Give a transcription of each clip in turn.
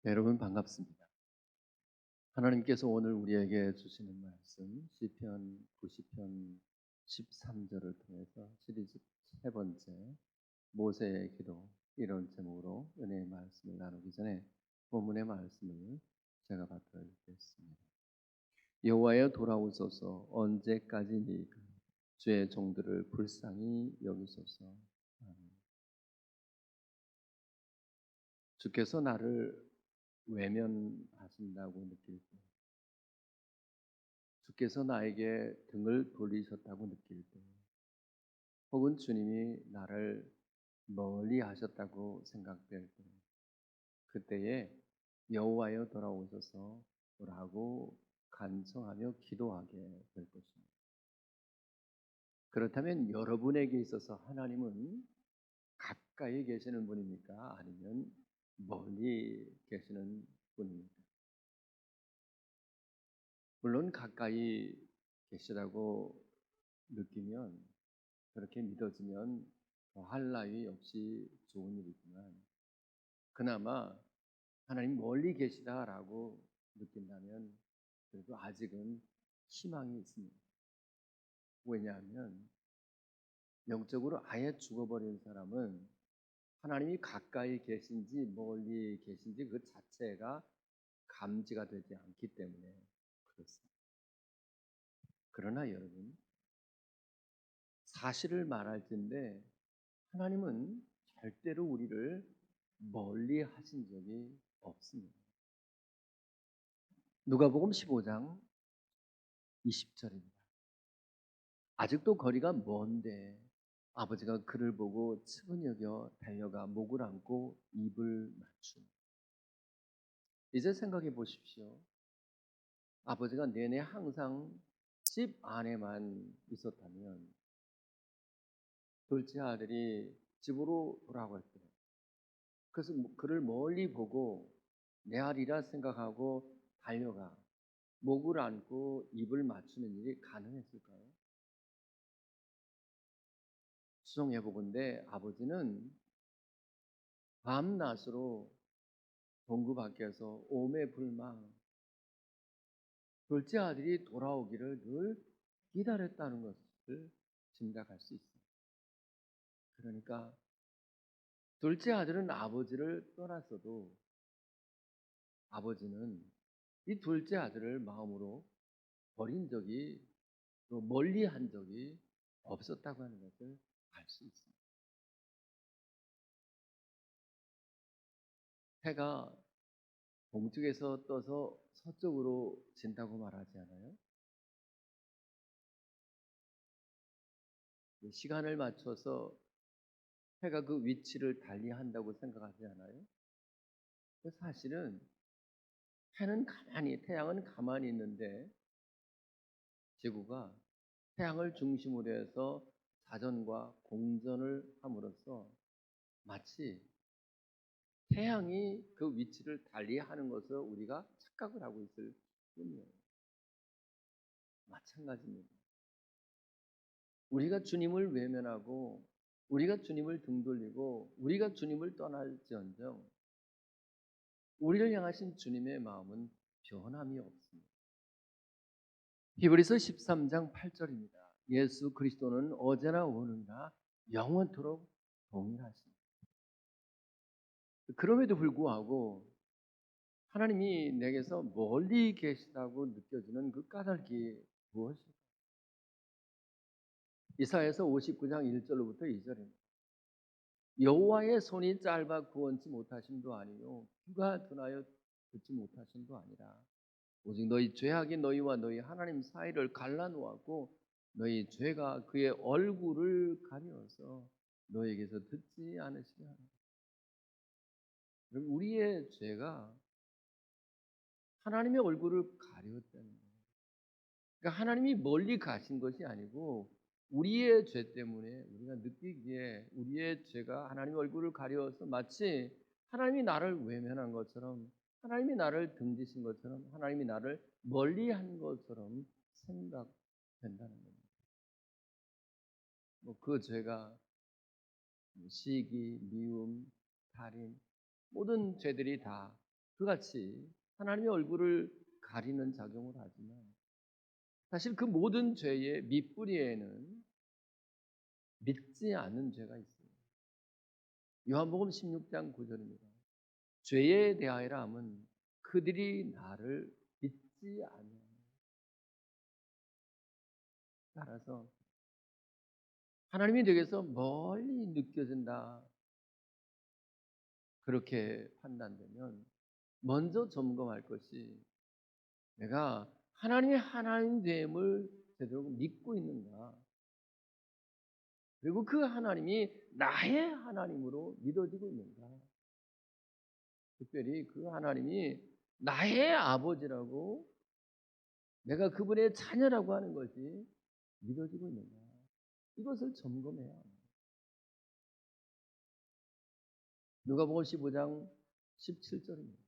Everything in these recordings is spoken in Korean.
여러분 반갑습니다. 하나님께서 오늘 우리에게 주시는 말씀 시편 90편 13절을 통해서 시리즈 세 번째 모세의 기도, 이런 제목으로 은혜의 말씀을 나누기 전에 본문의 말씀을 제가 받들어 읽겠습니다. 여호와여 돌아오소서, 언제까지니까 주의 종들을 불쌍히 여기소서. 아멘. 주께서 나를 외면하신다고 느낄 때, 주께서 나에게 등을 돌리셨다고 느낄 때, 혹은 주님이 나를 멀리 하셨다고 생각될 때, 그때에 여호와여 돌아오소서 라고 간청하며 기도하게 될 것입니다. 그렇다면 여러분에게 있어서 하나님은 가까이 계시는 분입니까? 아니면 멀리 계시는 분입니까? 물론 가까이 계시다고 느끼면, 그렇게 믿어지면 더할 나위 없이 좋은 일이지만, 그나마 하나님 멀리 계시다라고 느낀다면 그래도 아직은 희망이 있습니다. 왜냐하면 영적으로 아예 죽어버린 사람은 하나님이 가까이 계신지 멀리 계신지 그 자체가 감지가 되지 않기 때문에 그렇습니다. 그러나 여러분, 사실을 말할텐데 하나님은 절대로 우리를 멀리 하신 적이 없습니다. 누가복음 15장 20절입니다. 아직도 거리가 먼데 아버지가 그를 보고 측은히 여겨 달려가 목을 안고 입을 맞추니. 이제 생각해 보십시오. 아버지가 내내 항상 집 안에만 있었다면, 둘째 아들이 집으로 돌아갈 때, 그래서 그를 멀리 보고 내 아리라 생각하고 달려가 목을 안고 입을 맞추는 일이 가능했을까요? 수정해 보건대 아버지는 밤낮으로 동구 밖에서 오매불망 둘째 아들이 돌아오기를 늘 기다렸다는 것을 짐작할 수 있습니다. 그러니까 둘째 아들은 아버지를 떠났어도 아버지는 이 둘째 아들을 마음으로 버린 적이, 또 멀리 한 적이 없었다고 하는 것을 알 수 있습니다. 해가 동쪽에서 떠서 서쪽으로 진다고 말하지 않아요? 시간을 맞춰서 해가 그 위치를 달리한다고 생각하지 않아요? 사실은 해는 가만히, 태양은 가만히 있는데 지구가 태양을 중심으로 해서 자전과 공전을 함으로써 마치 태양이 그 위치를 달리하는 것을 우리가 착각을 하고 있을 뿐이에요. 마찬가지입니다. 우리가 주님을 외면하고 우리가 주님을 등 돌리고 우리가 주님을 떠날지언정 우리를 향하신 주님의 마음은 변함이 없습니다. 히브리서 13장 8절입니다. 예수 그리스도는 어제나 오늘이나 영원토록 동일하십니다. 그럼에도 불구하고 하나님이 내게서 멀리 계시다고 느껴지는 그 까닭이 무엇일까요? 이사야서 59장 1절로부터 2절입니다. 여호와의 손이 짧아 구원치 못하심도 아니요 귀가 둔하여 듣지 못하심도 아니라 오직 너희 죄악이 너희와 너희 하나님 사이를 갈라놓았고 너희 죄가 그의 얼굴을 가려서 너에게서 듣지 않으시려 하노라. 그럼 우리의 죄가 하나님의 얼굴을 가리웠다는 거예요. 그러니까 하나님이 멀리 가신 것이 아니고 우리의 죄 때문에 우리가 느끼기에 우리의 죄가 하나님의 얼굴을 가려워서 마치 하나님이 나를 외면한 것처럼, 하나님이 나를 등지신 것처럼, 하나님이 나를 멀리한 것처럼 생각된다는 겁니다. 그 죄가 시기, 미움, 살인, 모든 죄들이 다 그같이 하나님의 얼굴을 가리는 작용을 하지만 사실 그 모든 죄의 밑뿌리에는 믿지 않는 죄가 있어요. 요한복음 16장 9절입니다. 죄에 대하여라 함은 그들이 나를 믿지 아니하니. 따라서 하나님이 내게서 멀리 느껴진다, 그렇게 판단되면 먼저 점검할 것이 내가 하나님의 하나님됨을 제대로 믿고 있는가, 그리고 그 하나님이 나의 하나님으로 믿어지고 있는가, 특별히 그 하나님이 나의 아버지라고, 내가 그분의 자녀라고 하는 것이 믿어지고 있는가, 이것을 점검해야 합니다. 누가복음 15장 17절입니다.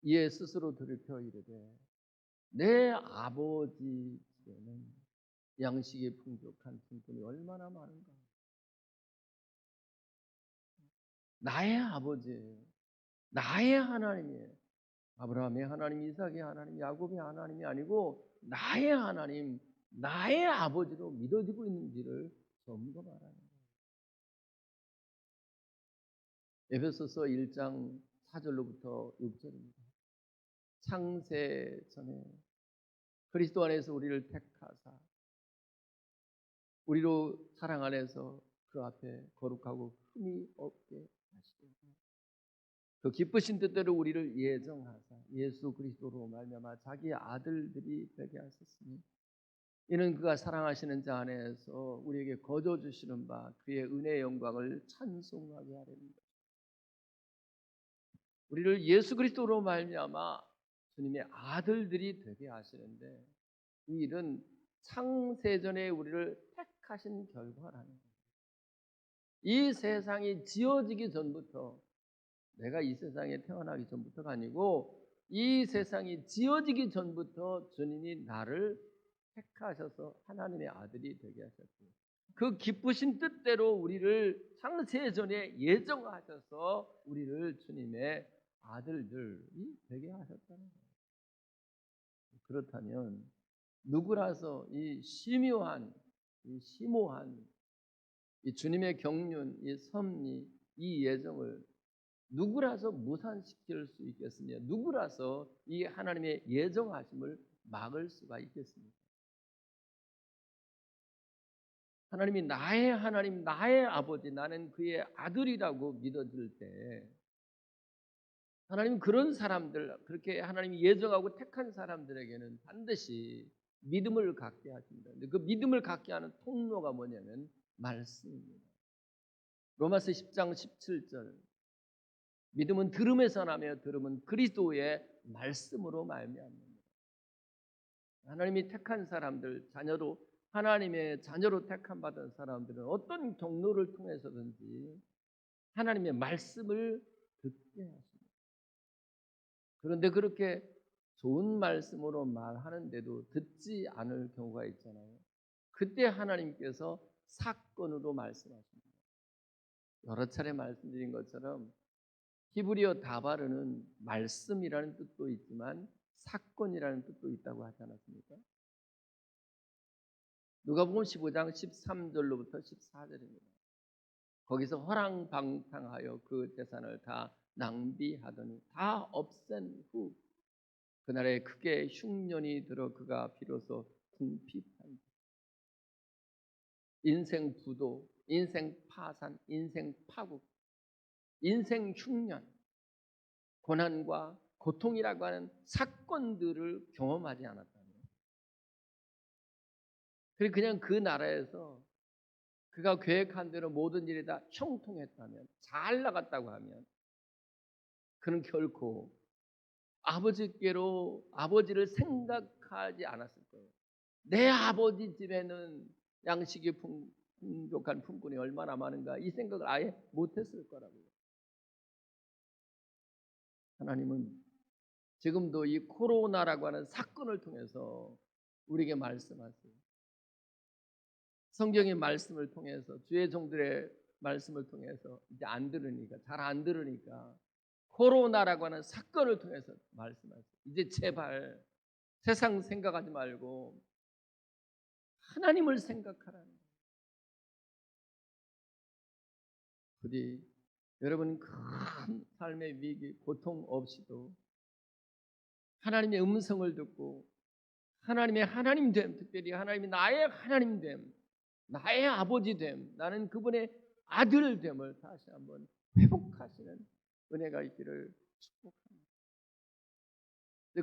이에 스스로 돌이켜 이르되 내 아버지 집에는 양식이 풍족한 품꾼이 얼마나 많은가. 나의 아버지, 나의 하나님이에요. 아브라함의 하나님, 이삭의 하나님, 야곱의 하나님이 아니고 나의 하나님, 나의 아버지로 믿어지고 있는지를 점검하라는 거예요. 에베소서 1장 4절로부터 6절입니다. 창세 전에 그리스도 안에서 우리를 택하사 우리로 사랑 안에서 그 앞에 거룩하고 흠이 없게 하시고 그 기쁘신 뜻대로 우리를 예정하사 예수 그리스도로 말미암아 자기 아들들이 되게 하셨으니 이는 그가 사랑하시는 자 안에서 우리에게 거저 주시는 바 그의 은혜의 영광을 찬송하게 하려는 것. 우리를 예수 그리스도로 말미암아 주님의 아들들이 되게 하시는데 이 일은 창세전에 우리를 택하신 결과라는 거예요. 이 세상이 지어지기 전부터, 내가 이 세상에 태어나기 전부터가 아니고 이 세상이 지어지기 전부터 주님이 나를 택하셔서 하나님의 아들이 되게 하셨고 그 기쁘신 뜻대로 우리를 창세전에 예정하셔서 우리를 주님의 아들들이 되게 하셨다는 거예요. 그렇다면 누구라서 이 심오한 이 주님의 경륜, 이 섭리, 이 예정을 누구라서 무산시킬 수 있겠으며 누구라서 이 하나님의 예정하심을 막을 수가 있겠습니까? 하나님이 나의 하나님, 나의 아버지, 나는 그의 아들이라고 믿어질 때 하나님 그런 사람들, 그렇게 하나님이 예정하고 택한 사람들에게는 반드시 믿음을 갖게 하십니다. 근데 그 믿음을 갖게 하는 통로가 뭐냐면 말씀입니다. 로마서 10장 17절 믿음은 들음에서 나며 들음은 그리스도의 말씀으로 말미암습니다. 하나님이 택한 사람들, 자녀로 하나님의 자녀로 택함 받은 사람들은 어떤 경로를 통해서든지 하나님의 말씀을 듣게 하십니다. 그런데 그렇게 좋은 말씀으로 말하는데도 듣지 않을 경우가 있잖아요. 그때 하나님께서 사건으로 말씀하십니다. 여러 차례 말씀드린 것처럼 히브리어 다바르는 말씀이라는 뜻도 있지만 사건이라는 뜻도 있다고 하지 않았습니까? 누가복음 15장 13절로부터 14절입니다. 거기서 허랑방탕하여 그 재산을 다 낭비하더니 다 없앤 후 그날에 크게 흉년이 들어 그가 비로소 궁핍한 인생 부도, 인생 파산, 인생 파국, 인생 흉년, 고난과 고통이라고 하는 사건들을 경험하지 않았다면 그냥 그 나라에서 그가 계획한 대로 모든 일이 다 형통했다면, 잘 나갔다고 하면 그는 결코 아버지께로 아버지를 생각하지 않았을 거예요. 내 아버지 집에는 양식이 풍족한 품꾼이 얼마나 많은가, 이 생각을 아예 못했을 거라고요. 하나님은 지금도 이 코로나라고 하는 사건을 통해서 우리에게 말씀하세요. 성경의 말씀을 통해서, 주의 종들의 말씀을 통해서 이제 안 들으니까, 잘 안 들으니까 코로나라고 하는 사건을 통해서 말씀하세요. 이제 제발 세상 생각하지 말고 하나님을 생각하라는 거예요. 부디 여러분 큰 삶의 위기, 고통 없이도 하나님의 음성을 듣고 하나님의 하나님됨, 특별히 하나님이 나의 하나님됨, 나의 아버지됨, 나는 그분의 아들됨을 다시 한번 회복하시는 은혜가 있기를 축복합니다.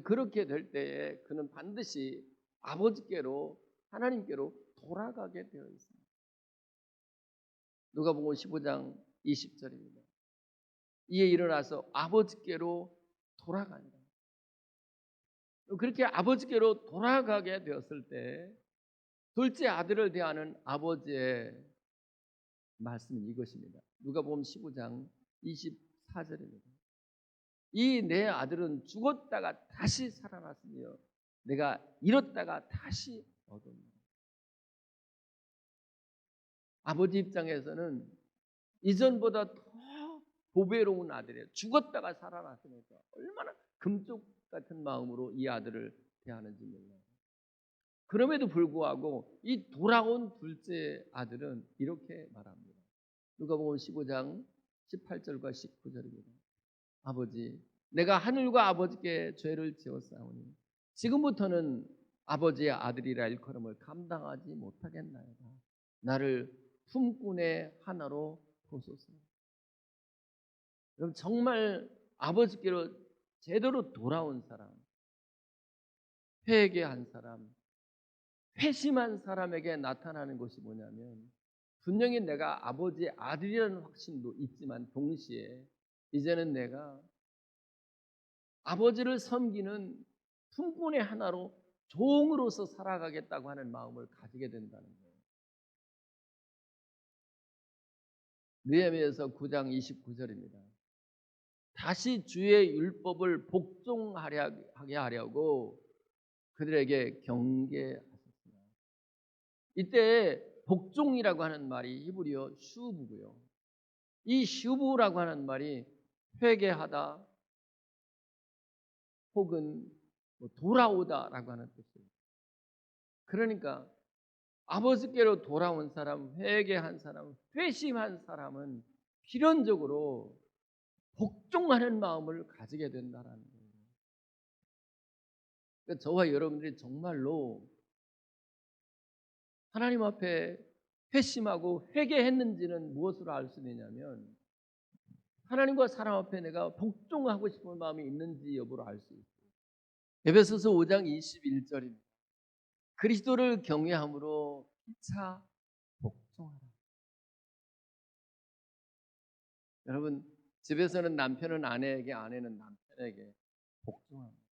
그렇게 될 때에 그는 반드시 아버지께로, 하나님께로 돌아가게 되어 있습니다. 누가복음 15장 20절입니다. 이에 일어나서 아버지께로 돌아간다. 그렇게 아버지께로 돌아가게 되었을 때 둘째 아들을 대하는 아버지의 말씀은 이것입니다. 누가복음 15장 24절입니다. 이 내 아들은 죽었다가 다시 살아났으며 내가 잃었다가 다시 얻었노라. 아버지 입장에서는 이전보다 더 보배로운 아들이에요. 죽었다가 살아났으니까 얼마나 금쪽 같은 마음으로 이 아들을 대하는지 몰라요. 그럼에도 불구하고 이 돌아온 둘째 아들은 이렇게 말합니다. 누가복음 15장 18절과 19절입니다. 아버지, 내가 하늘과 아버지께 죄를 지었사오니 지금부터는 아버지의 아들이라 일컬음을 감당하지 못하겠나이다. 나를 품꾼의 하나로 보소서. 그럼 정말 아버지께로 제대로 돌아온 사람, 회개한 사람, 회심한 사람에게 나타나는 것이 뭐냐면, 분명히 내가 아버지의 아들이라는 확신도 있지만 동시에 이제는 내가 아버지를 섬기는 품꾼의 하나로 종으로서 살아가겠다고 하는 마음을 가지게 된다는 거예요. 느헤미야서 9장 29절입니다. 다시 주의 율법을 복종하게 하려고 그들에게 경계하셨습니다. 이때 복종이라고 하는 말이 히브리어 슈브고요. 이 슈브라고 하는 말이 회개하다 혹은 돌아오다라고 하는 뜻이에요. 그러니까 아버지께로 돌아온 사람, 회개한 사람, 회심한 사람은 필연적으로 복종하는 마음을 가지게 된다는 거예요. 그러니까 저와 여러분들이 정말로 하나님 앞에 회심하고 회개했는지는 무엇으로 알 수 있느냐면 하나님과 사람 앞에 내가 복종하고 싶은 마음이 있는지 여부를 알 수 있어요. 에베소서 5장 21절입니다. 그리스도를 경외함으로 피차 복종하라. 여러분, 집에서는 남편은 아내에게, 아내는 남편에게 복종합니다.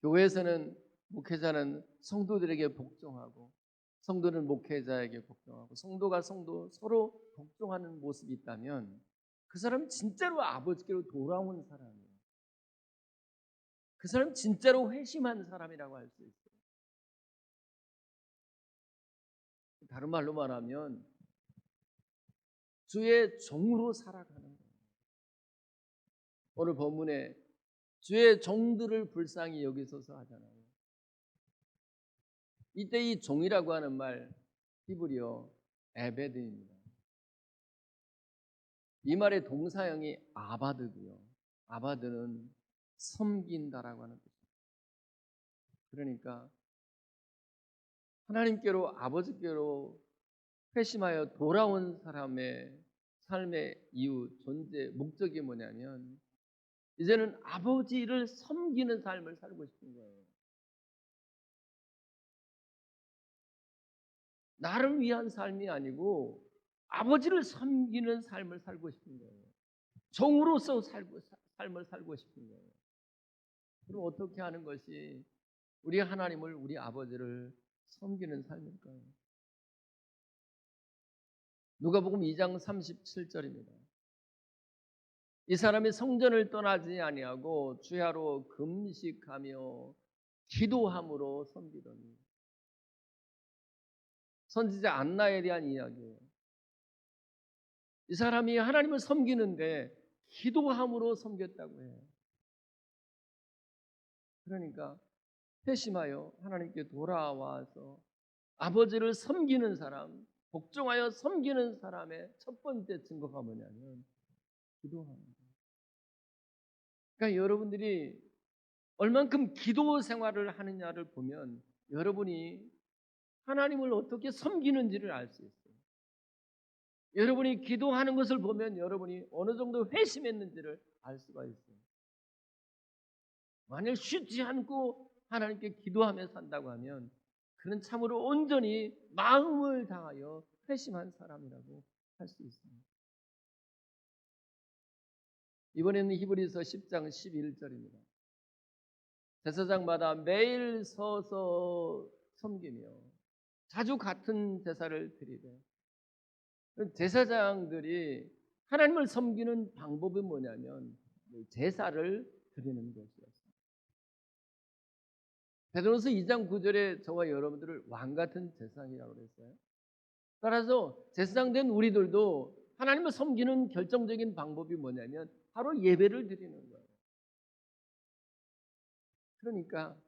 교회에서는 목회자는 성도들에게 복종하고 성도는 목회자에게 복종하고 성도가 성도 서로 복종하는 모습이 있다면 그 사람은 진짜로 아버지께로 돌아온 사람이에요. 그 사람은 진짜로 회심한 사람이라고 할 수 있어요. 다른 말로 말하면 주의 종으로 살아가는 거예요. 오늘 본문에 주의 종들을 불쌍히 여기소서 하잖아요. 이때 이 종이라고 하는 말 히브리어 에베드입니다. 이 말의 동사형이 아바드고요. 아바드는 섬긴다라고 하는 뜻입니다. 그러니까 하나님께로, 아버지께로 회심하여 돌아온 사람의 삶의 이유, 존재, 목적이 뭐냐면 이제는 아버지를 섬기는 삶을 살고 싶은 거예요. 나를 위한 삶이 아니고 아버지를 섬기는 삶을 살고 싶은 거예요. 종으로서 삶을 살고 싶은 거예요. 그럼 어떻게 하는 것이 우리 하나님을, 우리 아버지를 섬기는 삶일까요? 누가복음 2장 37절입니다. 이 사람이 성전을 떠나지 아니하고 주야로 금식하며 기도함으로 섬기더니. 선지자 안나에 대한 이야기예요. 이 사람이 하나님을 섬기는데 기도함으로 섬겼다고 해요. 그러니까 회심하여 하나님께 돌아와서 아버지를 섬기는 사람, 복종하여 섬기는 사람의 첫 번째 증거가 뭐냐면 기도하는 거예요. 그러니까 여러분들이 얼만큼 기도 생활을 하느냐를 보면 여러분이 하나님을 어떻게 섬기는지를 알 수 있어요. 여러분이 기도하는 것을 보면 여러분이 어느 정도 회심했는지를 알 수가 있어요. 만약 쉬지 않고 하나님께 기도하며 산다고 하면 그는 참으로 온전히 마음을 다하여 회심한 사람이라고 할 수 있습니다. 이번에는 히브리서 10장 11절입니다. 제사장마다 매일 서서 섬기며 자주 같은 제사를 드리되. 제사장들이 하나님을 섬기는 방법은 뭐냐면 제사를 드리는 것이었어요. 베드로서 2장 9절에 저와 여러분들을 왕 같은 제사장이라고 그랬어요. 따라서 제사장 된 우리들도 하나님을 섬기는 결정적인 방법이 뭐냐면 바로 예배를 드리는 거예요. 그러니까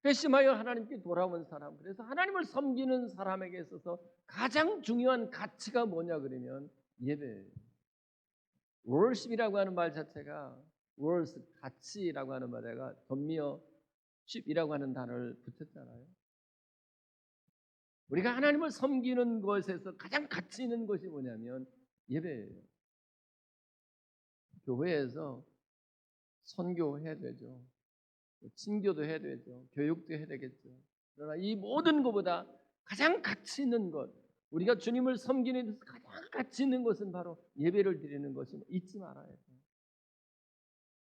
회심하여 하나님께 돌아온 사람, 그래서 하나님을 섬기는 사람에게 있어서 가장 중요한 가치가 뭐냐 그러면 예배예요. worship이라고 하는 말 자체가 worth, 가치라고 하는 말에가 덤미어 ship이라고 하는 단어를 붙였잖아요. 우리가 하나님을 섬기는 것에서 가장 가치 있는 것이 뭐냐면 예배예요. 교회에서 선교해야 되죠. 친교도 해야 되죠. 교육도 해야 되겠죠. 그러나 이 모든 것보다 가장 가치 있는 것, 우리가 주님을 섬기는 데서 가장 가치 있는 것은 바로 예배를 드리는 것을 잊지 말아야 돼요.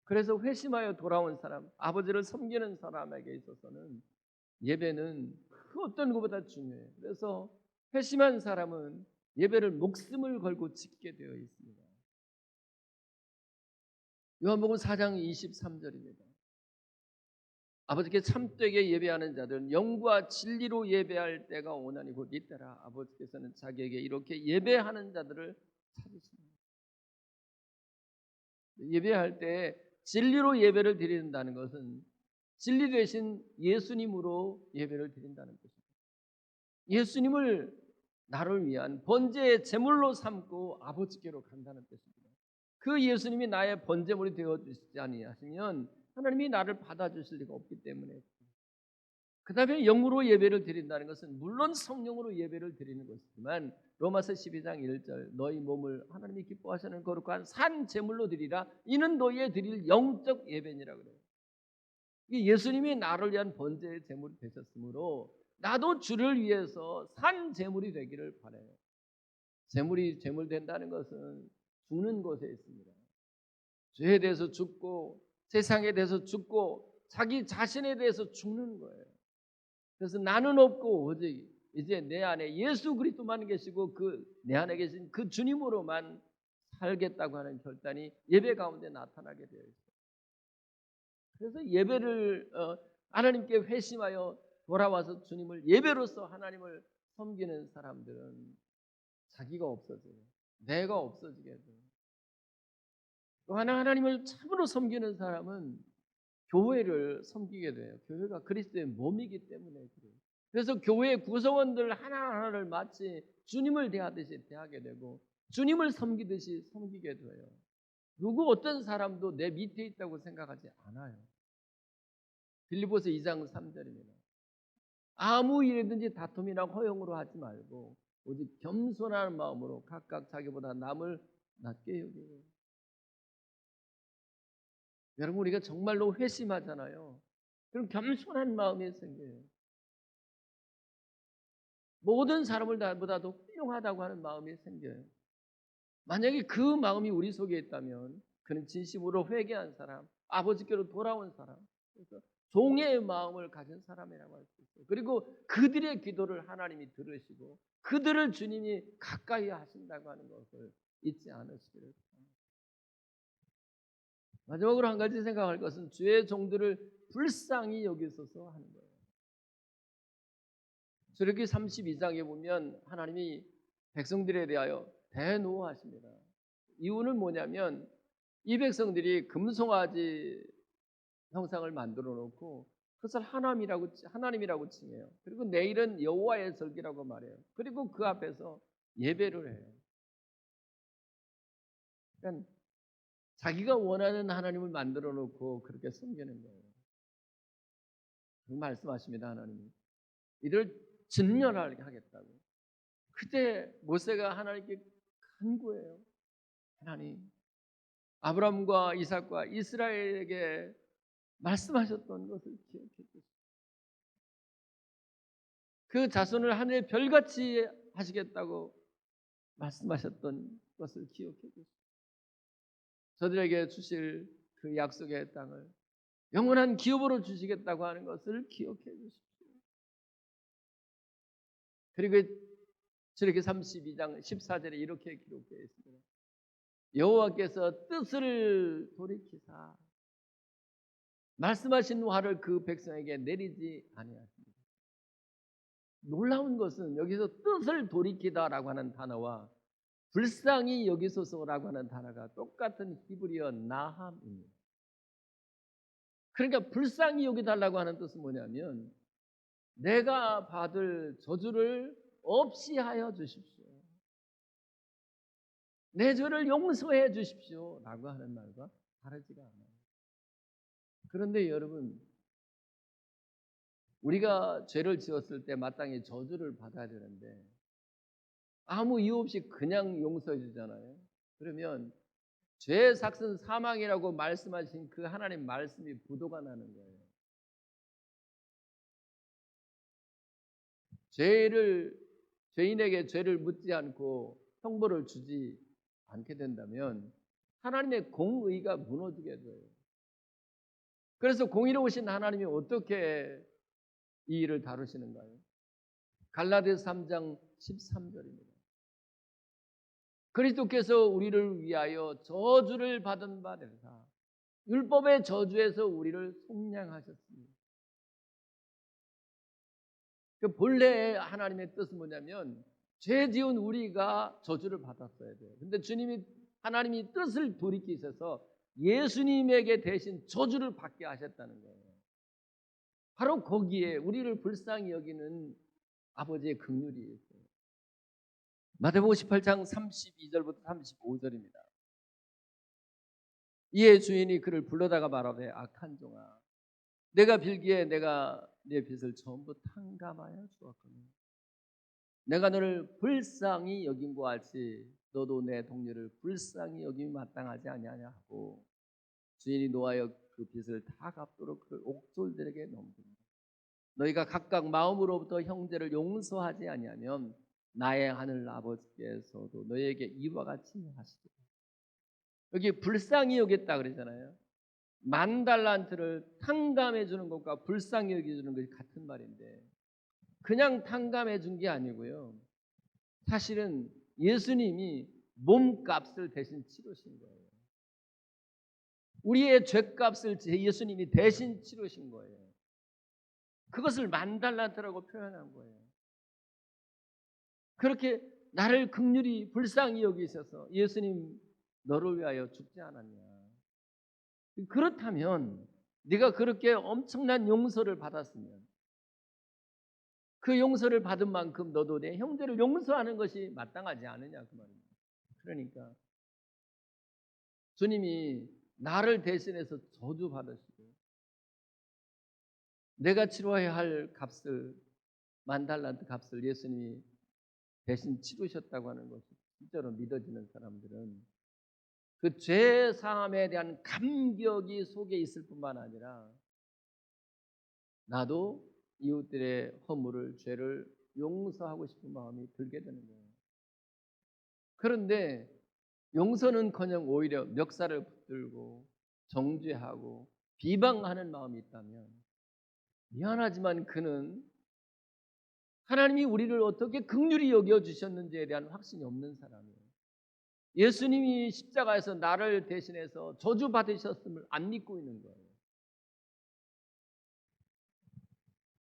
그래서 회심하여 돌아온 사람, 아버지를 섬기는 사람에게 있어서는 예배는 그 어떤 것보다 중요해요. 그래서 회심한 사람은 예배를 목숨을 걸고 지키게 되어 있습니다. 요한복음 4장 23절입니다. 아버지께 참되게 예배하는 자들은 영과 진리로 예배할 때가 오나니 곧 이때라. 아버지께서는 자기에게 이렇게 예배하는 자들을 찾으십니다. 예배할 때 진리로 예배를 드린다는 것은 진리 되신 예수님으로 예배를 드린다는 것입니다. 예수님을 나를 위한 번제의 제물로 삼고 아버지께로 간다는 뜻입니다. 그 예수님이 나의 번제물이 되어 주시지 아니하시면 하나님이 나를 받아주실 리가 없기 때문에, 그 다음에 영으로 예배를 드린다는 것은 물론 성령으로 예배를 드리는 것이지만 로마서 12장 1절 너희 몸을 하나님이 기뻐하시는 거룩한 산 제물로 드리라. 이는 너희의 드릴 영적 예배니라 그래요. 예수님이 나를 위한 번제의 제물이 되셨으므로 나도 주를 위해서 산 제물이 되기를 바라요. 제물이 제물 된다는 것은 죽는 것에 있습니다. 죄에 대해서 죽고 세상에 대해서 죽고 자기 자신에 대해서 죽는 거예요. 그래서 나는 없고 오직 이제 내 안에 예수 그리스도만 계시고 그 내 안에 계신 그 주님으로만 살겠다고 하는 결단이 예배 가운데 나타나게 되어 있어요. 그래서 예배를 하나님께 회심하여 돌아와서 주님을 예배로서 하나님을 섬기는 사람들은 자기가 없어져요. 내가 없어지게 돼요. 또 하나님을 참으로 섬기는 사람은 교회를 섬기게 돼요. 교회가 그리스도의 몸이기 때문에 그래요. 그래서 교회의 구성원들 하나하나를 마치 주님을 대하듯이 대하게 되고 주님을 섬기듯이 섬기게 돼요. 누구 어떤 사람도 내 밑에 있다고 생각하지 않아요. 빌립보서 2장 3절입니다. 아무 일이든지 다툼이나 허용으로 하지 말고 오직 겸손한 마음으로 각각 자기보다 남을 낮게 여기고. 여러분, 우리가 정말로 회심하잖아요. 그럼 겸손한 마음이 생겨요. 모든 사람을 나보다도 훌륭하다고 하는 마음이 생겨요. 만약에 그 마음이 우리 속에 있다면 그는 진심으로 회개한 사람, 아버지께로 돌아온 사람, 그래서 종의 마음을 가진 사람이라고 할 수 있어요. 그리고 그들의 기도를 하나님이 들으시고 그들을 주님이 가까이 하신다고 하는 것을 잊지 않으시기를 바랍니다. 마지막으로 한 가지 생각할 것은 주의 종들을 불쌍히 여기소서 하는 거예요. 출애굽기 32장에 보면 하나님이 백성들에 대하여 대노하십니다. 이유는 뭐냐면 이 백성들이 금송아지 형상을 만들어 놓고 그것을 하나님이라고 칭해요. 그리고 내일은 여호와의 절기라고 말해요. 그리고 그 앞에서 예배를 해요. 그러니까 자기가 원하는 하나님을 만들어 놓고 그렇게 섬기는 거예요. 그 말씀하십니다. 하나님이 이를 진멸하게 하겠다고. 그때 모세가 하나님께 간구해요. 하나님, 아브라함과 이삭과 이스라엘에게 말씀하셨던 것을 기억해 주시고 그 자손을 하늘의 별같이 하시겠다고 말씀하셨던 것을 기억해 주시고 저들에게 주실 그 약속의 땅을 영원한 기업으로 주시겠다고 하는 것을 기억해 주십시오. 그리고 출애굽기 32장 14절에 이렇게 기록되어 있습니다. 여호와께서 뜻을 돌이키사 말씀하신 화를 그 백성에게 내리지 아니하십니다. 놀라운 것은 여기서 뜻을 돌이키다라고 하는 단어와 불쌍히 여기소서라고 하는 단어가 똑같은 히브리어 나함입니다. 그러니까 불쌍히 여기달라고 하는 뜻은 뭐냐면 내가 받을 저주를 없이 하여 주십시오. 내 죄를 용서해 주십시오 라고 하는 말과 다르지가 않아요. 그런데 여러분, 우리가 죄를 지었을 때 마땅히 저주를 받아야 되는데 아무 이유 없이 그냥 용서해 주잖아요. 그러면 죄 삭은 사망이라고 말씀하신 그 하나님 말씀이 부도가 나는 거예요. 죄인에게 죄를 묻지 않고 형벌을 주지 않게 된다면 하나님의 공의가 무너지게 돼요. 그래서 공의로우신 하나님이 어떻게 이 일을 다루시는가요? 갈라디아서 3장 13절입니다. 그리스도께서 우리를 위하여 저주를 받은 바 되사 율법의 저주에서 우리를 속량하셨습니다. 그 본래 하나님의 뜻은 뭐냐면 죄 지은 우리가 저주를 받았어야 돼요. 근데 하나님이 뜻을 돌이키셔서 예수님에게 대신 저주를 받게 하셨다는 거예요. 바로 거기에 우리를 불쌍히 여기는 아버지의 긍휼이 있어요. 마태복음 18장 32절부터 35절입니다. 이에 주인이 그를 불러다가 말하되 악한 종아 내가 빌기에 내가 네 빚을 전부 탕감하여 주었거늘 내가 너를 불쌍히 여김과 같이 너도 내 동료를 불쌍히 여김이 마땅하지 아니하냐 하고 주인이 노하여 그 빚을 다 갚도록 그 옥졸들에게 넘깁니다. 너희가 각각 마음으로부터 형제를 용서하지 아니하면 나의 하늘 아버지께서도 너희에게 이와 같이 하시리라. 여기 불쌍히 여겼다 그러잖아요. 10,000달란트를 탕감해 주는 것과 불쌍히 여겨주는 것이 같은 말인데 그냥 탕감해 준 게 아니고요. 사실은 예수님이 몸값을 대신 치르신 거예요. 우리의 죄값을 예수님이 대신 치르신 거예요. 그것을 10,000달란트라고 표현한 거예요. 그렇게 나를 긍휼히 불쌍히 여기셔서 예수님 너를 위하여 죽지 않았냐. 그렇다면 네가 그렇게 엄청난 용서를 받았으면 그 용서를 받은 만큼 너도 내 형제를 용서하는 것이 마땅하지 않느냐 그 말입니다. 그러니까 주님이 나를 대신해서 저주 받으시고 내가 치러야 할 값을 10,000달란트 값을 예수님이 대신 치르셨다고 하는 것이 진짜로 믿어지는 사람들은 그 죄 사함에 대한 감격이 속에 있을 뿐만 아니라 나도 이웃들의 허물을 죄를 용서하고 싶은 마음이 들게 되는 거예요. 그런데 용서는커녕 오히려 멱살을 붙들고 정죄하고 비방하는 마음이 있다면, 미안하지만 그는 하나님이 우리를 어떻게 긍휼히 여겨주셨는지에 대한 확신이 없는 사람이에요. 예수님이 십자가에서 나를 대신해서 저주받으셨음을 안 믿고 있는 거예요.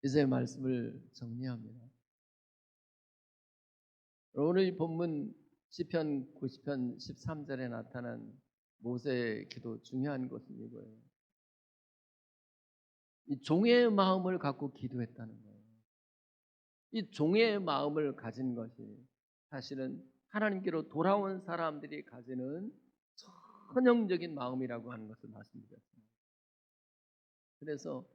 이제 말씀을 정리합니다. 오늘 본문 시편 90편 13절에 나타난 모세의 기도, 중요한 것은 이거예요. 이 종의 마음을 갖고 기도했다는 거예요. 이 종의 마음을 가진 것이 사실은 하나님께로 돌아온 사람들이 가지는 선형적인 마음이라고 하는 것을 말씀드렸습니다. 그래서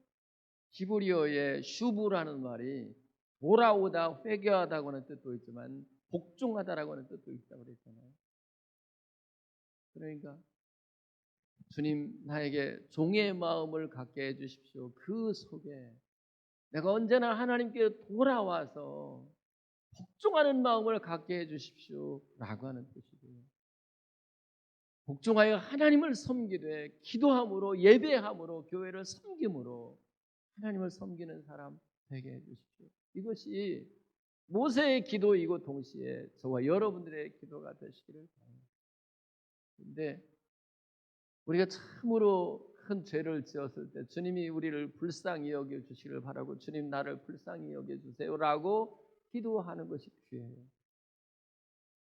히브리어의 슈브라는 말이 돌아오다, 회개하다고 하는 뜻도 있지만 복종하다라고 하는 뜻도 있다고 그랬잖아요. 그러니까 주님, 나에게 종의 마음을 갖게 해 주십시오. 그 속에 내가 언제나 하나님께 돌아와서 복종하는 마음을 갖게 해 주십시오 라고 하는 뜻이고요. 복종하여 하나님을 섬기되 기도함으로, 예배함으로, 교회를 섬김으로 하나님을 섬기는 사람 되게 해 주십시오. 이것이 모세의 기도이고 동시에 저와 여러분들의 기도가 되시기를 바랍니다. 그런데 우리가 참으로 큰 죄를 지었을 때 주님이 우리를 불쌍히 여겨주시기를 바라고, 주님 나를 불쌍히 여겨주세요라고 기도하는 것이 귀해요.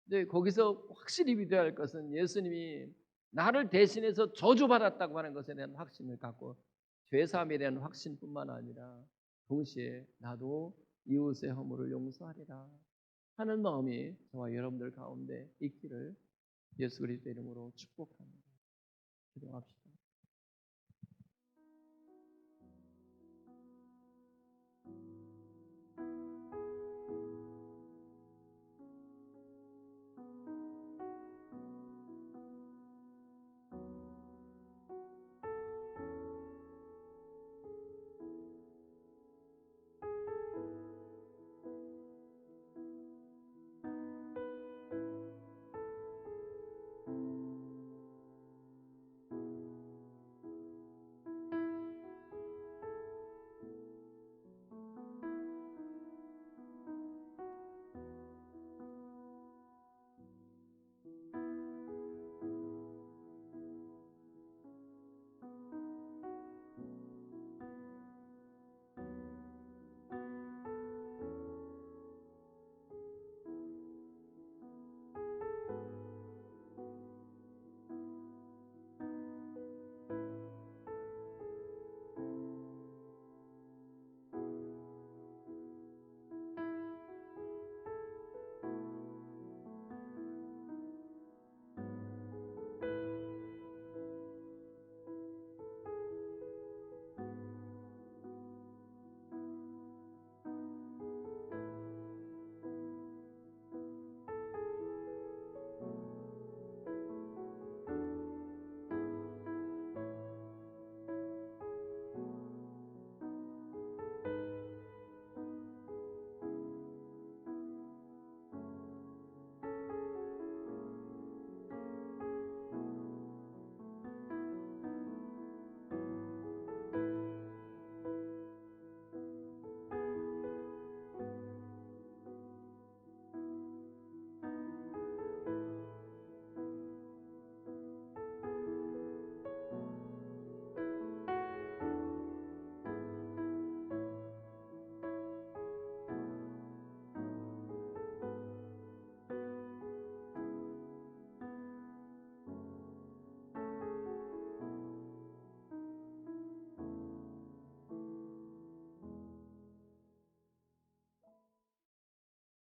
근데 거기서 확실히 믿어야 할 것은 예수님이 나를 대신해서 저주받았다고 하는 것에 대한 확신을 갖고 죄사함에 대한 확신뿐만 아니라 동시에 나도 이웃의 허물을 용서하리라 하는 마음이 저와 여러분들 가운데 있기를 예수 그리스도 이름으로 축복합니다. 기도합시다.